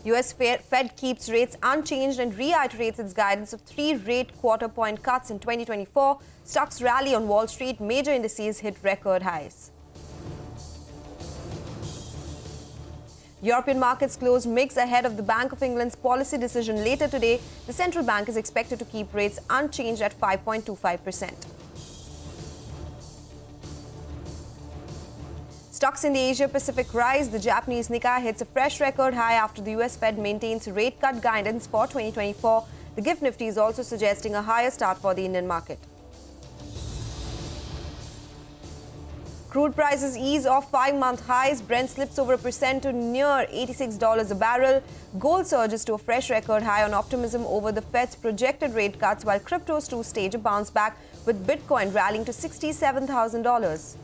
US Fed keeps rates unchanged and reiterates its guidance of 3 rate quarter-point cuts in 2024. Stocks rally on Wall Street. Major indices hit record highs. European markets closed mixed ahead of the Bank of England's policy decision later today. The central bank is expected to keep rates unchanged at 5.25%. Stocks in the Asia-Pacific rise. The Japanese Nikkei hits a fresh record high after the US Fed maintains rate cut guidance for 2024. The GIFT Nifty is also suggesting a higher start for the Indian market. Crude prices ease off 5-month highs. Brent slips over 1% to near $86 a barrel. Gold surges to a fresh record high on optimism over the Fed's projected rate cuts, while cryptos too stage a bounce back, with Bitcoin rallying to $67,000.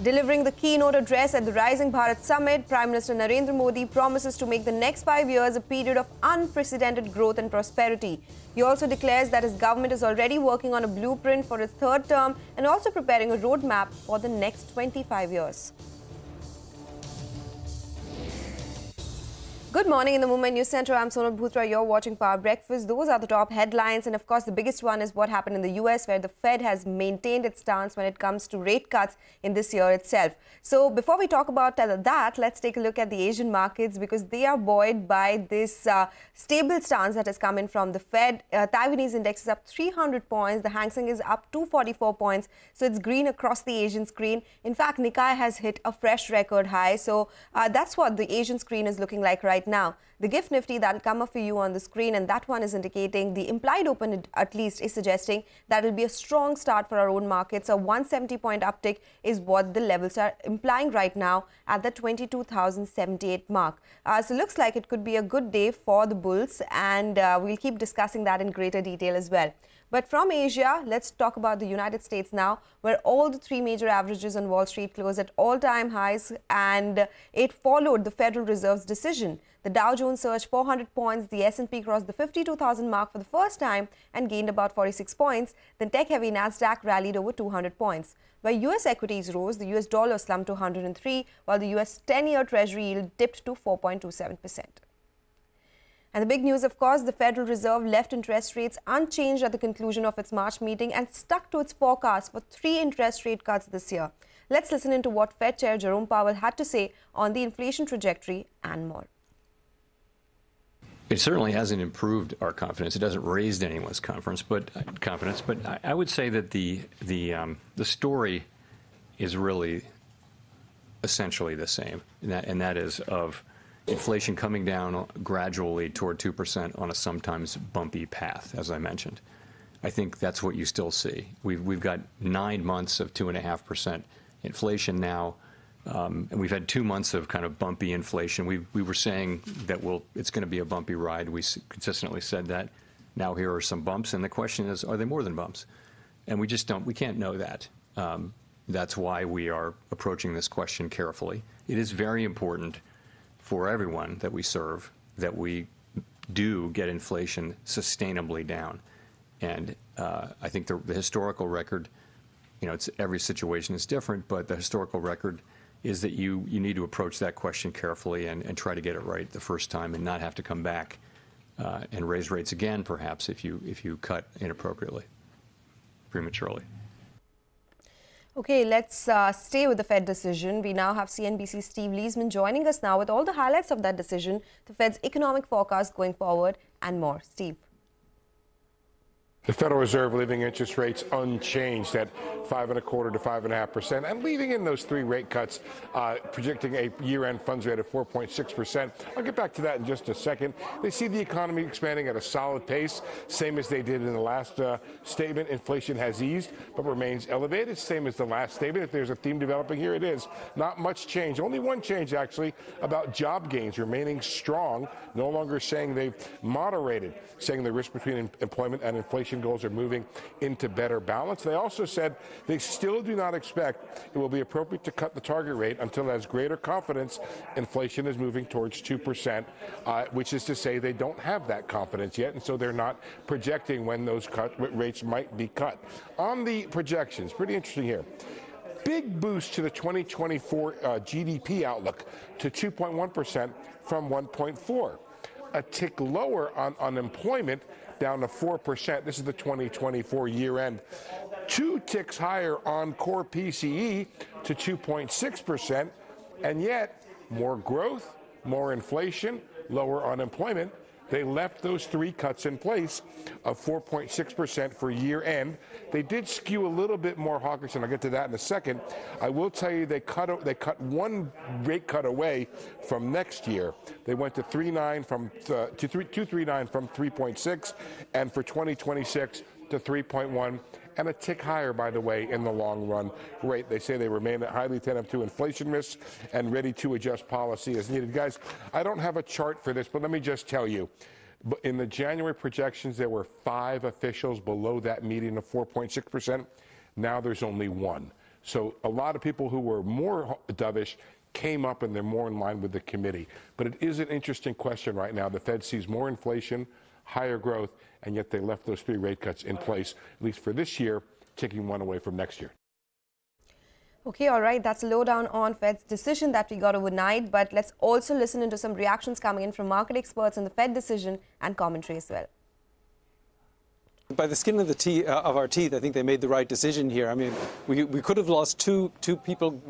Delivering the keynote address at the Rising Bharat Summit, Prime Minister Narendra Modi promises to make the next 5 years a period of unprecedented growth and prosperity. He also declares that his government is already working on a blueprint for its third term and also preparing a roadmap for the next 25 years. Good morning in the Mumbai News Center. I'm Sonal Bhutra. You're watching Power Breakfast. Those are the top headlines. And of course, the biggest one is what happened in the US, where the Fed has maintained its stance when it comes to rate cuts in this year itself. So before we talk about that, let's take a look at the Asian markets, because they are buoyed by this stable stance that has come in from the Fed. Taiwanese index is up 300 points. The Hang Seng is up 244 points. So it's green across the Asian screen. In fact, Nikkei has hit a fresh record high. So that's what the Asian screen is looking like right now. The GIFT Nifty that will come up for you on the screen, and that one is indicating the implied open at least is suggesting that it will be a strong start for our own markets. A 170-point uptick is what the levels are implying right now at the 22,078 mark. So it looks like it could be a good day for the bulls, and we'll keep discussing that in greater detail as well. But from Asia, let's talk about the United States now, where all the 3 major averages on Wall Street closed at all-time highs, and it followed the Federal Reserve's decision. The Dow Jones surged 400 points, the S&P crossed the 52,000 mark for the first time and gained about 46 points. The tech-heavy Nasdaq rallied over 200 points. While US equities rose, the US dollar slumped to 103, while the US 10-year Treasury yield dipped to 4.27%. And the big news, of course, the Federal Reserve left interest rates unchanged at the conclusion of its March meeting and stuck to its forecast for 3 interest rate cuts this year. Let's listen into what Fed Chair Jerome Powell had to say on the inflation trajectory and more. It certainly hasn't improved our confidence. It hasn't raised anyone's confidence, but I would say that the story is really essentially the same, and that is of inflation coming down gradually toward 2% on a sometimes bumpy path, as I mentioned. I think that's what you still see. We've got 9 months of 2.5% inflation now, and we've had 2 months of kind of bumpy inflation. We were saying that it's going to be a bumpy ride. We consistently said that. Now here are some bumps, and the question is, are they more than bumps? And we can't know that. That's why we are approaching this question carefully. It is very important for everyone that we serve that we do get inflation sustainably down. And I think the historical record, every situation is different, but the historical record is that you need to approach that question carefully and try to get it right the first time and not have to come back and raise rates again, perhaps, if you cut inappropriately, prematurely. Okay, let's stay with the Fed decision. We now have CNBC's Steve Leisman joining us now with all the highlights of that decision, the Fed's economic forecast going forward, and more. Steve. The Federal Reserve leaving interest rates unchanged at 5.25% to 5.5%, and leaving in those 3 rate cuts, projecting a year-end funds rate of 4.6%. I'll get back to that in just a second. They see the economy expanding at a solid pace, same as they did in the last statement. Inflation has eased, but remains elevated, same as the last statement. If there's a theme developing here, it is. Not much change. Only one change, actually, about job gains remaining strong, no longer saying they've moderated, saying the risk between employment and inflation goals are moving into better balance. They also said they still do not expect it will be appropriate to cut the target rate until there's greater confidence inflation is moving towards 2%, which is to say they don't have that confidence yet, and so they're not projecting when those rates might be cut. On the projections, pretty interesting here. big boost to the 2024 GDP outlook to 2.1% from 1.4. A tick lower on unemployment, down to 4%. This is the 2024 year end. 2 ticks higher on core PCE to 2.6%. And yet, more growth, more inflation, lower unemployment. They left those 3 cuts in place of 4.6% for year end. They did skew a little bit more hawkish, and I'll get to that in a second. I will tell you they cut 1 rate cut away from next year. They went to 3.9 from to 2.39 from 3.6, and for 2026 to 3.1. And a tick higher, by the way, in the long run rate. They say they remain highly attentive to inflation risks and ready to adjust policy as needed. Guys, I don't have a chart for this, but let me just tell you. In the January projections, there were 5 officials below that median of 4.6%. Now there's only 1. So a lot of people who were more dovish came up, and they're more in line with the committee. But it is an interesting question right now. The Fed sees more inflation, higher growth, and yet they left those 3 rate cuts in place, at least for this year, taking 1 away from next year. Okay, all right. That's a lowdown on Fed's decision that we got overnight. But let's also listen into some reactions coming in from market experts on the Fed decision and commentary as well. By the skin of our teeth, I think they made the right decision here. I mean, we could have lost two people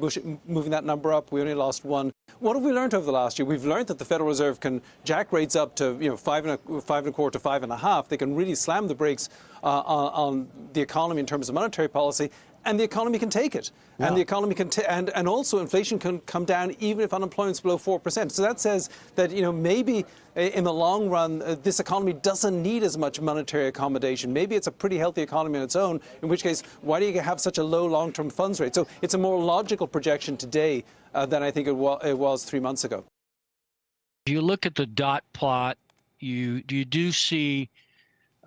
moving that number up. We only lost 1. What have we learned over the last year? We've learned that the Federal Reserve can jack rates up to 5.25 to 5.5. They can really slam the brakes on the economy in terms of monetary policy, and the economy can take it. Yeah. And the economy can and also inflation can come down even if unemployment's below 4%. So that says that maybe in the long run this economy doesn't need as much monetary accommodation. Maybe it's a pretty healthy economy on its own. In which case, why do you have such a low long-term funds rate? So it's a more logical projection today than I think it was 3 months ago. If you look at the dot plot, you do see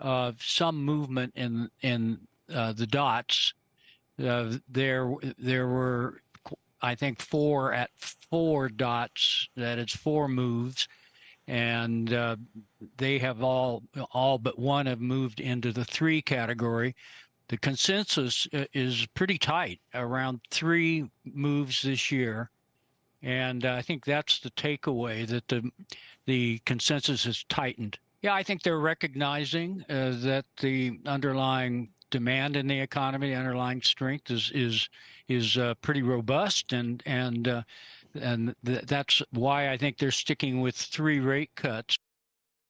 some movement in the dots. There were, I think, 4 dots. That is 4 moves, and they have all but 1 have moved into the 3 category. The consensus is pretty tight, around 3 moves this year, and I think that's the takeaway, that the consensus has tightened. Yeah, I think they're recognizing that the underlying demand in the economy, underlying strength is pretty robust, and that's why I think they're sticking with 3 rate cuts.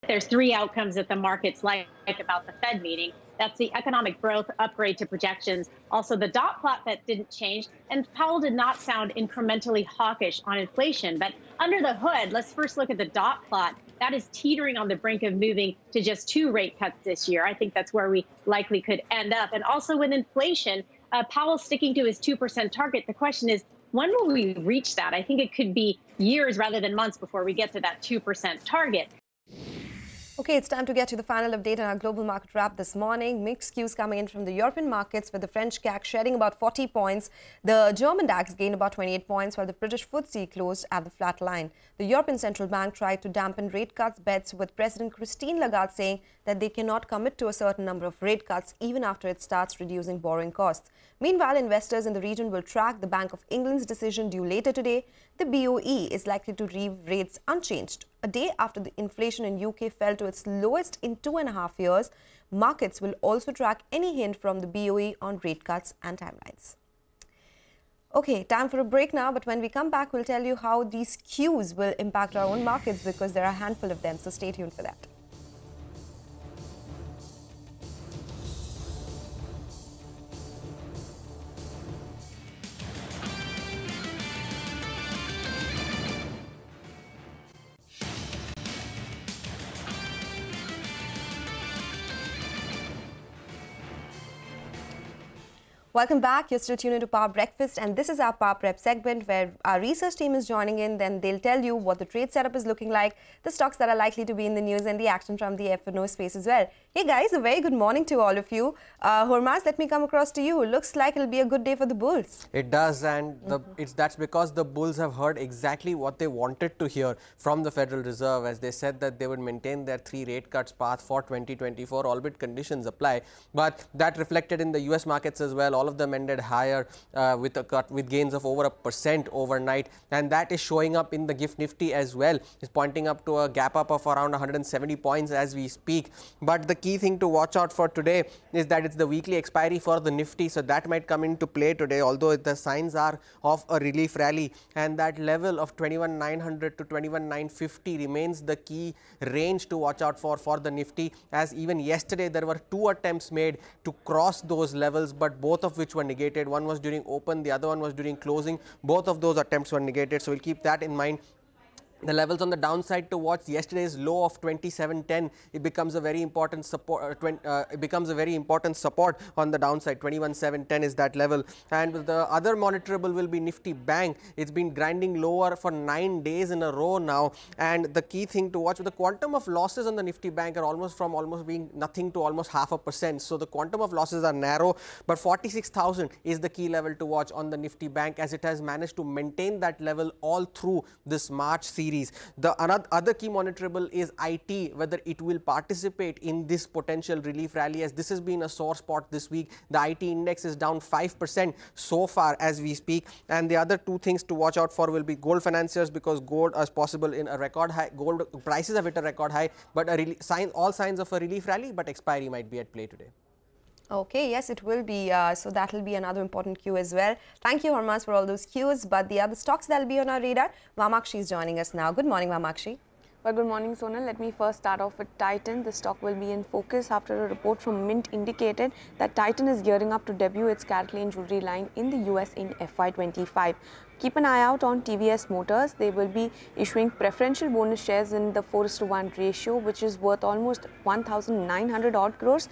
There's 3 outcomes that the markets like about the Fed meeting. That's the economic growth upgrade to projections, also the dot plot that didn't change, and Powell did not sound incrementally hawkish on inflation. But under the hood, let's first look at the dot plot. That is teetering on the brink of moving to just 2 rate cuts this year. I think that's where we likely could end up. And also with inflation, Powell sticking to his 2% target. The question is, when will we reach that? I think it could be years rather than months before we get to that 2% target. Okay, it's time to get to the final update on our global market wrap this morning. Mixed cues coming in from the European markets, with the French CAC shedding about 40 points. The German DAX gained about 28 points, while the British FTSE closed at the flat line. The European Central Bank tried to dampen rate cuts bets, with President Christine Lagarde saying that they cannot commit to a certain number of rate cuts even after it starts reducing borrowing costs. Meanwhile, investors in the region will track the Bank of England's decision due later today. The BOE is likely to leave rates unchanged. A day after the inflation in UK fell to its lowest in 2.5 years, markets will also track any hint from the BOE on rate cuts and timelines. Okay, time for a break now, but when we come back, we'll tell you how these cues will impact our own markets, because there are a handful of them, so stay tuned for that. Welcome back. You're still tuned into Power Breakfast, and this is our Power Prep segment where our research team is joining in. Then they'll tell you what the trade setup is looking like, the stocks that are likely to be in the news, and the action from the F&O space as well. Hey guys, a very good morning to all of you. Hormaz, let me come across to you. Looks like it'll be a good day for the bulls. It does, and that's because the bulls have heard exactly what they wanted to hear from the Federal Reserve, as they said that they would maintain their 3 rate cuts path for 2024, albeit conditions apply. But that reflected in the US markets as well. All of them ended higher with gains of over 1% overnight, and that is showing up in the GIFT Nifty as well. It's pointing up to a gap up of around 170 points as we speak. But the key thing to watch out for today is that it's the weekly expiry for the Nifty, so that might come into play today, although the signs are of a relief rally, and that level of 21,900 to 21,950 remains the key range to watch out for the Nifty, as even yesterday there were 2 attempts made to cross those levels, but both of which were negated. One was during open, the other one was during closing. Both of those attempts were negated, so we'll keep that in mind. The levels on the downside to watch: yesterday's low of 2710, it becomes a very important support. It becomes a very important support on the downside. 21,710 is that level. And the other monitorable will be Nifty Bank. It's been grinding lower for 9 days in a row now, and the key thing to watch: the quantum of losses on the Nifty Bank are almost being nothing to almost 0.5%. So the quantum of losses are narrow, but 46,000 is the key level to watch on the Nifty Bank, as it has managed to maintain that level all through this March series. The other key monitorable is IT, whether it will participate in this potential relief rally, as this has been a sore spot this week. The IT index is down 5% so far as we speak. And the other 2 things to watch out for will be gold financiers, because gold is possible in a record high. Gold prices have hit a record high, but all signs of a relief rally, but expiry might be at play today. Okay, yes, it will be. So that will be another important cue as well. Thank you, Harmas, for all those cues. But the other stocks that will be on our radar, Vamakshi is joining us now. Good morning, Vamakshi. Well, good morning, Sonal. Let me first start off with Titan. The stock will be in focus after a report from Mint indicated that Titan is gearing up to debut its Catalan jewelry line in the US in FY25. Keep an eye out on TVS Motors. They will be issuing preferential bonus shares in the 4:1 ratio, which is worth almost 1,900 odd crores.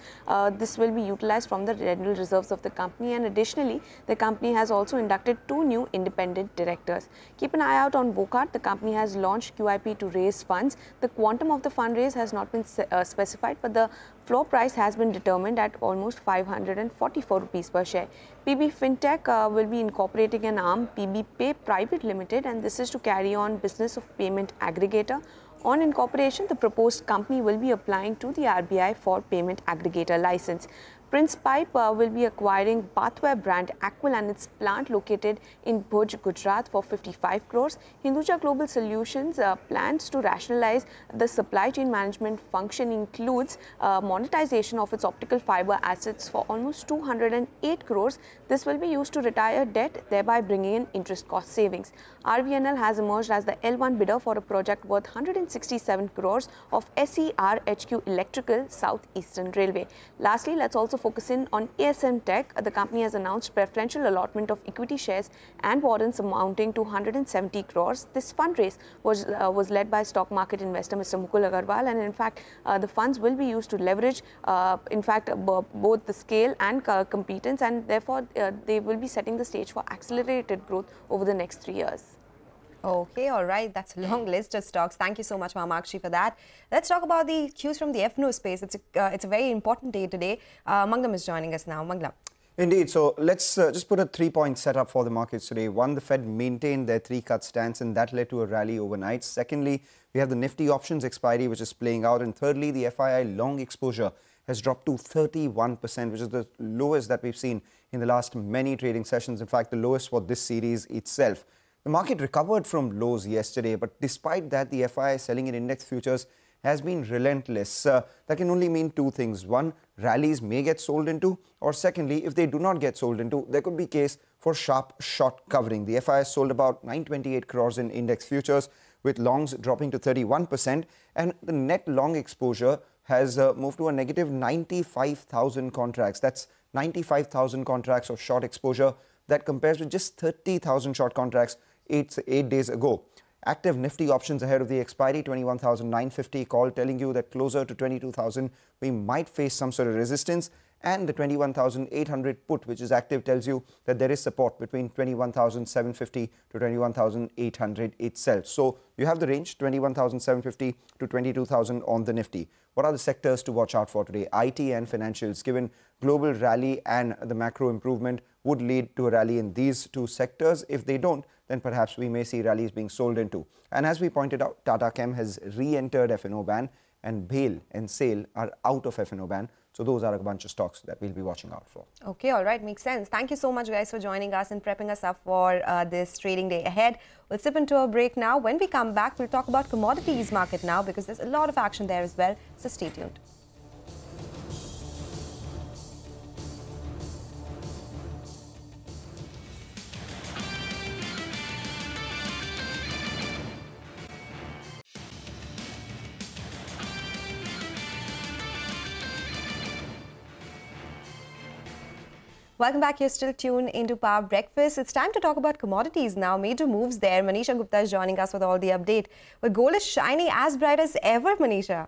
This will be utilized from the general reserves of the company, and additionally, the company has also inducted 2 new independent directors. Keep an eye out on Vocart. The company has launched QIP to raise funds. The quantum of the fundraise has not been specified, but the floor price has been determined at almost 544 rupees per share. PB Fintech will be incorporating an arm, PB Pay Private Limited, and this is to carry on business of payment aggregator. On incorporation, the proposed company will be applying to the RBI for payment aggregator license. Prince Pipe will be acquiring bathware brand Aquil and its plant located in Bhuj, Gujarat for 55 crores. Hinduja Global Solutions plans to rationalize the supply chain management function, includes monetization of its optical fiber assets for almost 208 crores. This will be used to retire debt, thereby bringing in interest cost savings. RVNL has emerged as the L1 bidder for a project worth 167 crores of SERHQ Electrical South Eastern Railway. Lastly, let's also focus in on ASM Tech. The company has announced preferential allotment of equity shares and warrants amounting to 170 crores. This fundraise was led by stock market investor Mr. Mukul Agarwal, and in fact, the funds will be used to leverage, both the scale and competence, and therefore they will be setting the stage for accelerated growth over the next 3 years. Okay, all right. That's a long list of stocks. Thank you so much, Vamakshi, for that. Let's talk about the cues from the FNO space. It's a very important day today. Manglam is joining us now. Manglam. Indeed. So let's just put a 3-point setup for the markets today. One, the Fed maintained their 3-cut stance, and that led to a rally overnight. Secondly, we have the Nifty options expiry, which is playing out. And thirdly, the FII long exposure has dropped to 31%, which is the lowest that we've seen in the last many trading sessions. In fact, the lowest for this series itself. The market recovered from lows yesterday, but despite that, the FII selling in index futures has been relentless. That can only mean 2 things. One, rallies may get sold into, or secondly, if they do not get sold into, there could be case for sharp short covering. The FII sold about 928 crores in index futures, with longs dropping to 31%, and the net long exposure has moved to a negative 95,000 contracts. That's 95,000 contracts of short exposure. That compares with just 30,000 short contracts 8 days ago. Active Nifty options ahead of the expiry, 21,950 call, telling you that closer to 22,000 we might face some sort of resistance, and the 21,800 put, which is active, tells you that there is support between 21,750 to 21,800 itself. So you have the range 21,750 to 22,000 on the Nifty. What are the sectors to watch out for today? IT and financials, given global rally and the macro improvement would lead to a rally in these 2 sectors. If they don't, then perhaps we may see rallies being sold into. And as we pointed out, Tata Chem has re-entered FNO ban, and BHAL and SAIL are out of FNO ban. So those are a bunch of stocks that we'll be watching out for. Okay, all right, makes sense. Thank you so much, guys, for joining us and prepping us up for this trading day ahead. We'll slip into a break now. When we come back, we'll talk about commodities market now because there's a lot of action there as well. So stay tuned. Welcome back. You're still tuned into Power Breakfast. It's time to talk about commodities now. Major moves there. Manisha Gupta is joining us with all the update. But gold is shining as bright as ever, Manisha.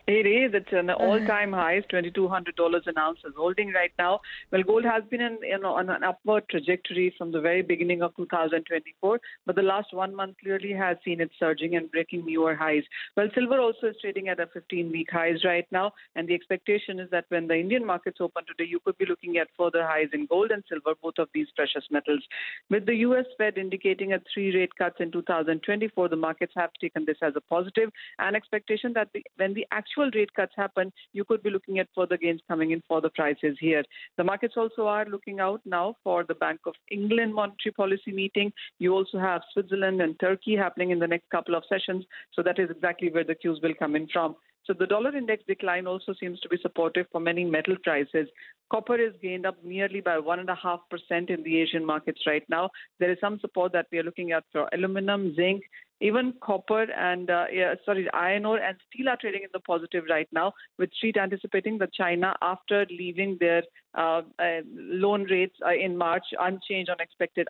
It is. It's an all-time high, $2,200 an ounce is holding right now. Well, gold has been on an upward trajectory from the very beginning of 2024, but the last 1 month clearly has seen it surging and breaking newer highs. Well, silver also is trading at a 15-week highs right now, and the expectation is that when the Indian markets open today, you could be looking at further highs in gold and silver, both of these precious metals. With the U.S. Fed indicating 3 rate cuts in 2024, the markets have taken this as a positive, and expectation that when the actual rate cuts happen, you could be looking at further gains coming in for the prices here. The markets also are looking out now for the Bank of England monetary policy meeting. You also have Switzerland and Turkey happening in the next couple of sessions. So that is exactly where the cues will come in from. So the dollar index decline also seems to be supportive for many metal prices. Copper is gained up nearly by 1.5% in the Asian markets right now. There is some support that we are looking at for aluminum, zinc, even copper and iron ore and steel are trading in the positive right now, with Street anticipating that China, after leaving their loan rates in March unchanged on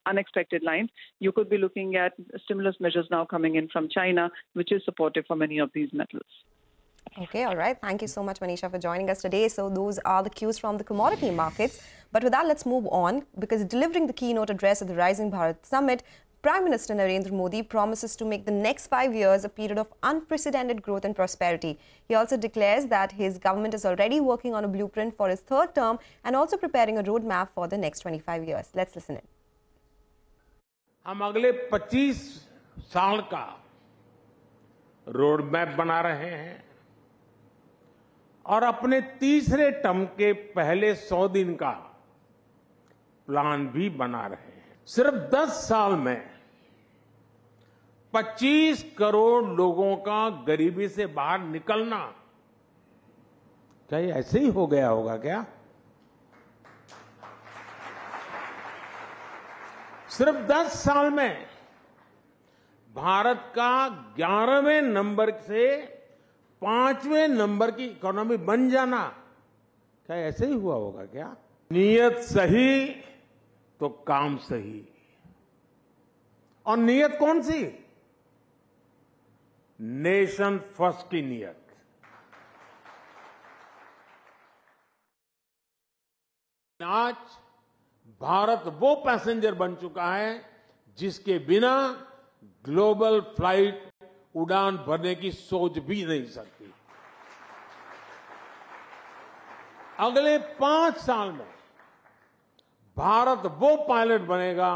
unexpected lines, you could be looking at stimulus measures now coming in from China, which is supportive for many of these metals. Okay, all right. Thank you so much, Manisha, for joining us today. So those are the cues from the commodity markets. But with that, let's move on, because delivering the keynote address at the Rising Bharat Summit, Prime Minister Narendra Modi promises to make the next 5 years a period of unprecedented growth and prosperity. He also declares that his government is already working on a blueprint for his third term and also preparing a roadmap for the next 25 years. Let's listen in. हम अगले 25 साल का road map बना रहे हैं और अपने तीसरे टर्म के पहले 100 दिन का प्लान भी बना रहे हैं। सिर्फ 10 साल में 25 करोड़ लोगों का गरीबी से बाहर निकलना, क्या ये ऐसे ही हो गया होगा क्या? सिर्फ 10 साल में भारत का 11वें नंबर से 5वें नंबर की इकोनॉमी बन जाना, क्या ऐसे ही हुआ होगा क्या? नीयत सही तो काम सही। और नीयत कौन सी? नेशन फर्स्ट की नीयत। आज भारत वो पैसेंजर बन चुका है जिसके बिना ग्लोबल फ्लाइट उड़ान भरने की सोच भी नहीं सकती। अगले 5 साल में भारत वो पायलट बनेगा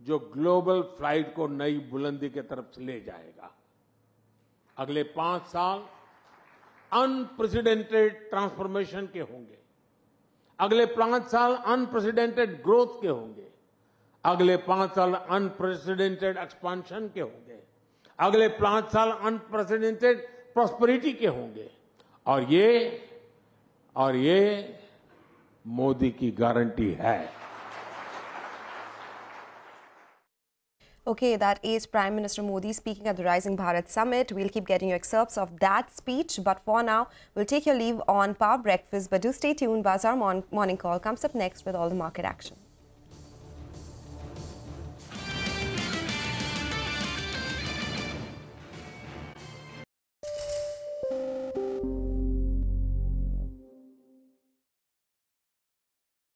जो ग्लोबल फ्लाइट को नई बुलंदी की तरफ ले जाएगा। अगले 5 साल अनप्रेसिडेंटेड ट्रांसफॉर्मेशन के होंगे। अगले 5 साल अनप्रेसिडेंटेड ग्रोथ के होंगे। अगले 5 साल अनप्रेसिडेंटेड एक्सपांशन के होंगे। अगले 5 साल अनप्रेसिडेंटेड प्रॉस्पेरिटी के होंगे। और ये मोदी की गारंटी है। Okay, that is Prime Minister Modi speaking at the Rising Bharat Summit. We'll keep getting you excerpts of that speech. But for now, we'll take your leave on Power Breakfast. But do stay tuned. Bazaar Morning Call comes up next with all the market action.